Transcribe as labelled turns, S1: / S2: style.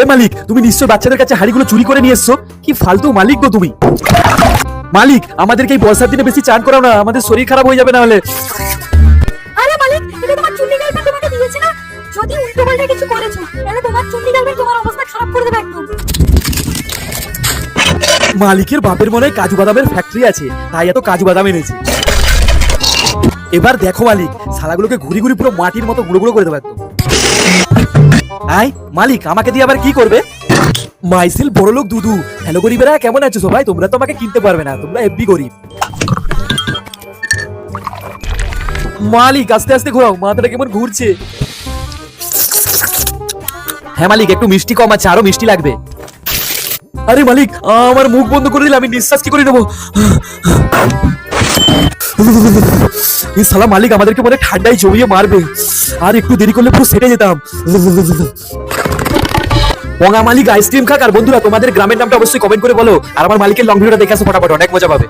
S1: এ মালিক, তুমি নিশ্চয় বাচ্চাদের কাছে হাড়িগুলো চুরি করে নিয়ে এসছো। কি ফালতু মালিক গো তুমি। মালিক, আমাদেরকে এই বর্ষার দিনে বেশি চান করাও না, আমাদের শরীর খারাপ হয়ে যাবে না হলে।
S2: আরে মালিক, এটা তোমার চুন্নি গার্লফ্রেন্ড তোমাকে দিয়েছে না? যদি উল্টো পাল্টা কিছু করেছো তাহলে তোমার চুন্নি গার্লফ্রেন্ড তোমার অবস্থা খারাপ করে দেবে একদম।
S1: মালিকের বাপের মনে হয় কাজু বাদামের ফ্যাক্টরি আছে, তাই এত কাজু বাদাম এনেছে। এবার দেখো মালিক, শালাগুলোকে ঘুরি ঘুরি পুরো মাটির মতো গুঁড়ো গুঁড়ো করে দেবো একদম। আই মালিক, আমাকে দিয়ে আবার কি করবে? মাইসেল বড়লোক দুদু। হ্যালো গরিবেরা, কেমন আছো সবাই? তোমরা তো আমাকে কিনতে পারবে না, তোমরা হেব্বি গরিব। মালিক আস্তে আস্তে ঘোরাও, মাথাটা কেমন ঘুরছে। হ্যাঁ মালিক, একটু মিষ্টি কম আছে, আরো মিষ্টি লাগবে। আরে মালিক, আমার মুখ বন্ধ করে দিলে আমি নিঃশ্বাস কি করে নেবো? এই শালা মালিক আমাদেরকে মনে হয় ঠান্ডায় জমিয়ে মারবে, আর একটু দেরি করলে পুরো সেটে যেতাম। পঙ্গা মালিক আইসক্রিম খাক। আর বন্ধুরা, তোমাদের গ্রামের নামটা অবশ্যই কমেন্ট করে বলো, আর আমার মালিকের লং ভিডিওটা দেখে আসো ফটাফট, অনেক মজা পাবে।